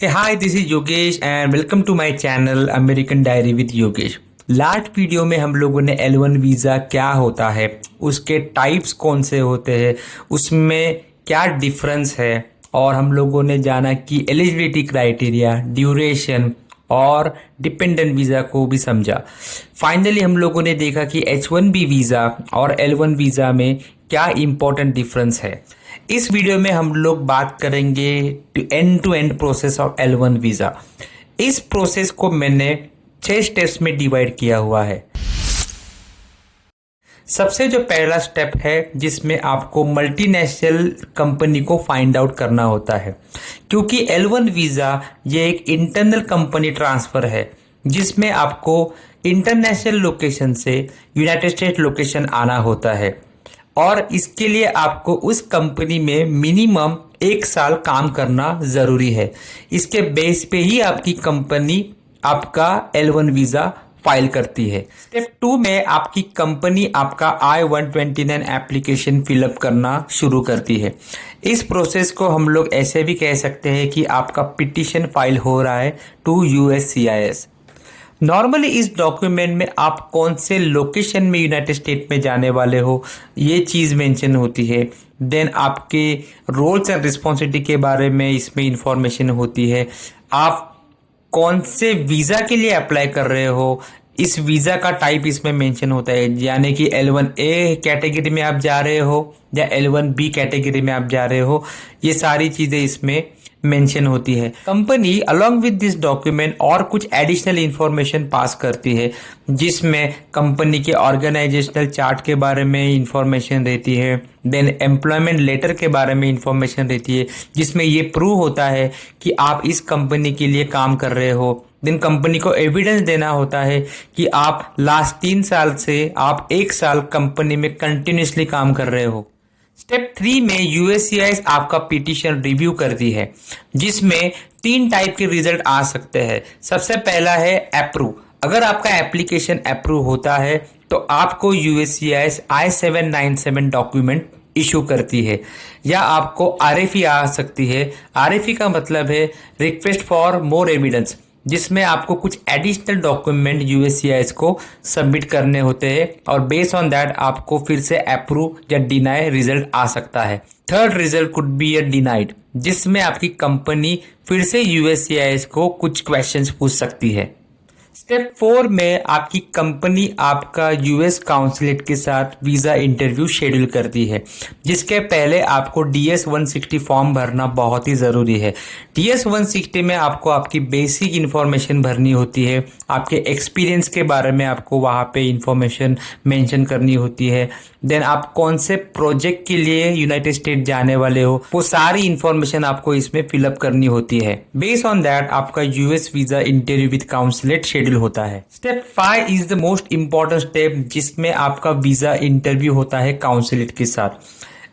Hey, hi, this is Yogesh and welcome to my channel American Diary with Yogesh। Last video में हम लोगों ने L1 visa क्या होता है, उसके टाइप्स कौन से होते हैं, उसमें क्या डिफरेंस है और हम लोगों ने जाना कि एलिजिबिलिटी क्राइटेरिया, ड्यूरेशन और डिपेंडेंट वीज़ा को भी समझा। फाइनली हम लोगों ने देखा कि H1B वीज़ा और L1 वीज़ा में क्या इम्पोर्टेंट डिफरेंस है। इस वीडियो में हम लोग बात करेंगे to end process of L1 visa. इस प्रोसेस को मैंने 6 स्टेप्स में डिवाइड किया हुआ है। सबसे जो पहला स्टेप है जिसमें आपको मल्टीनेशनल कंपनी को फाइंड आउट करना होता है, क्योंकि L1 वीज़ा ये एक इंटरनल कंपनी ट्रांसफ़र है जिसमें आपको इंटरनेशनल लोकेशन से यूनाइटेड स्टेट लोकेशन आना होता है और इसके लिए आपको उस कंपनी में मिनिमम 1 साल काम करना ज़रूरी है। इसके बेस पे ही आपकी कंपनी आपका L1 वीज़ा फाइल करती है। स्टेप 2 में आपकी कंपनी आपका I-129 एप्लीकेशन फिलअप करना शुरू करती है। इस प्रोसेस को हम लोग ऐसे भी कह सकते हैं कि आपका पिटीशन फाइल हो रहा है टू USCIS। नॉर्मली इस डॉक्यूमेंट में आप कौन से लोकेशन में यूनाइटेड स्टेट में जाने वाले हो ये चीज़ मेंशन होती है। देन आपके रोल्स एंड रिस्पॉन्सिबिलिटी के बारे में इसमें इंफॉर्मेशन होती है। आप कौन से वीज़ा के लिए अप्लाई कर रहे हो, इस वीज़ा का टाइप इसमें मेंशन होता है, यानी कि L1A कैटेगरी में आप जा रहे हो या L1B कैटेगरी में आप जा रहे हो, ये सारी चीज़ें इसमें मेंशन होती है। Company along with this document और कुछ एडिशनल इंफॉर्मेशन पास करती है जिसमें कंपनी के ऑर्गेनाइजेशनल चार्ट के बारे में इंफॉर्मेशन रहती है। देन एम्प्लॉयमेंट लेटर के बारे में इंफॉर्मेशन रहती है जिसमें ये प्रूव होता है कि आप इस कंपनी के लिए काम कर रहे हो। देन कंपनी को एविडेंस देना होता है कि आप लास्ट 3 साल से आप 1 साल कंपनी में कंटिन्यूसली काम कर रहे हो। स्टेप 3 में USCIS आपका पिटीशन रिव्यू करती है जिसमें 3 टाइप के रिजल्ट आ सकते हैं। सबसे पहला है अप्रूव। अगर आपका एप्लीकेशन अप्रूव होता है तो आपको USCIS I-797 डॉक्यूमेंट इशू करती है या आपको RFE आ सकती है। RFE का मतलब है रिक्वेस्ट फॉर मोर एविडेंस, जिसमें आपको कुछ एडिशनल डॉक्यूमेंट USCIS को सबमिट करने होते हैं और बेस्ड ऑन दैट आपको फिर से अप्रूव या डिनाई रिजल्ट आ सकता है। Third result could be a denied, जिसमें आपकी कंपनी फिर से USCIS को कुछ क्वेश्चंस पूछ सकती है। स्टेप 4 में आपकी कंपनी आपका US काउंसलेट के साथ वीज़ा इंटरव्यू शेड्यूल करती है, जिसके पहले आपको DS 160 फॉर्म भरना बहुत ही ज़रूरी है। DS 160 में आपको आपकी बेसिक इन्फॉर्मेशन भरनी होती है, आपके एक्सपीरियंस के बारे में आपको वहाँ पे इन्फॉर्मेशन मेंशन करनी होती है। देन आप कौन से प्रोजेक्ट के लिए यूनाइटेड स्टेट जाने वाले हो वो सारी इन्फॉर्मेशन आपको इसमें फिलअप करनी होती है। बेस्ड ऑन दैट आपका US visa interview with consulate schedule होता है। Step 5 is the most important step जिसमें आपका वीज़ा इंटरव्यू होता है काउंसलेट के साथ।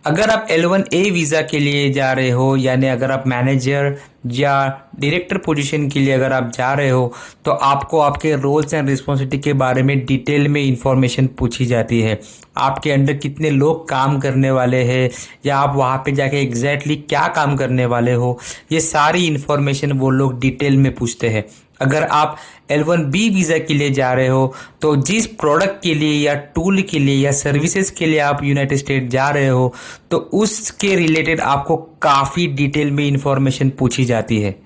अगर आप L1A वीज़ा के लिए जा रहे हो, यानी अगर आप मैनेजर या डायरेक्टर पोजीशन के लिए अगर आप जा रहे हो तो आपको आपके रोल्स एंड रिस्पॉन्सिबिलिटी के बारे में डिटेल में इंफॉर्मेशन पूछी जाती है। आपके अंडर कितने लोग काम करने वाले हैं या आप वहाँ पे जाके एग्जैक्टली क्या काम करने वाले हो, ये सारी इन्फॉर्मेशन वो लोग डिटेल में पूछते हैं। अगर आप L1B वीज़ा के लिए जा रहे हो तो जिस प्रोडक्ट के लिए या टूल के लिए या सर्विसेज के लिए आप यूनाइटेड स्टेट जा रहे हो तो उसके रिलेटेड आपको काफ़ी डिटेल में इंफॉर्मेशन पूछी जाती है।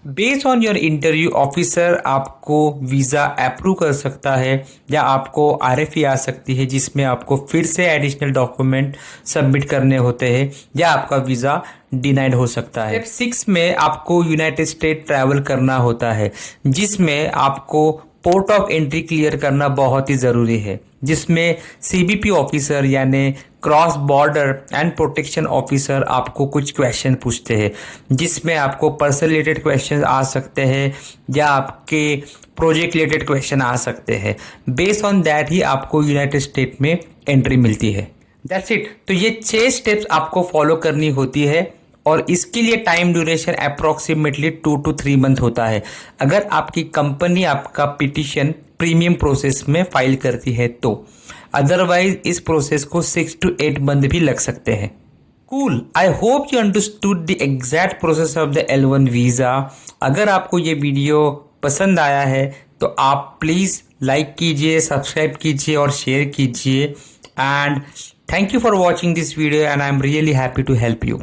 Based on your interview officer आपको वीज़ा अप्रूव कर सकता है या आपको RFE आ सकती है जिसमें आपको फिर से एडिशनल डॉक्यूमेंट सबमिट करने होते हैं या आपका वीज़ा डिनाइड हो सकता है। स्टेप 6 में आपको यूनाइटेड स्टेट ट्रैवल करना होता है जिसमें आपको पोर्ट ऑफ एंट्री क्लियर करना बहुत ही ज़रूरी है, जिसमें CBP ऑफिसर यानी cross border and protection officer आपको कुछ क्वेश्चन पूछते हैं जिसमें आपको पर्सन रिलेटेड क्वेश्चन आ सकते हैं या आपके प्रोजेक्ट रिलेटेड क्वेश्चन आ सकते हैं। बेस्ड ऑन दैट ही आपको यूनाइटेड स्टेट में एंट्री मिलती है। That's it. तो ये 6 स्टेप्स आपको फॉलो करनी होती है और इसके लिए time duration approximately 2 to 3 month होता है अगर आपकी कंपनी आपका पिटीशन प्रीमियम प्रोसेस में फाइल करती है तो। अदरवाइज इस प्रोसेस को 6 to 8 मंथ भी लग सकते हैं। Cool, I hope you understood the exact process of the L1 visa. अगर आपको ये वीडियो पसंद आया है तो आप प्लीज़ लाइक कीजिए, सब्सक्राइब कीजिए और शेयर कीजिए। And thank you for watching this video and I am really happy to help you.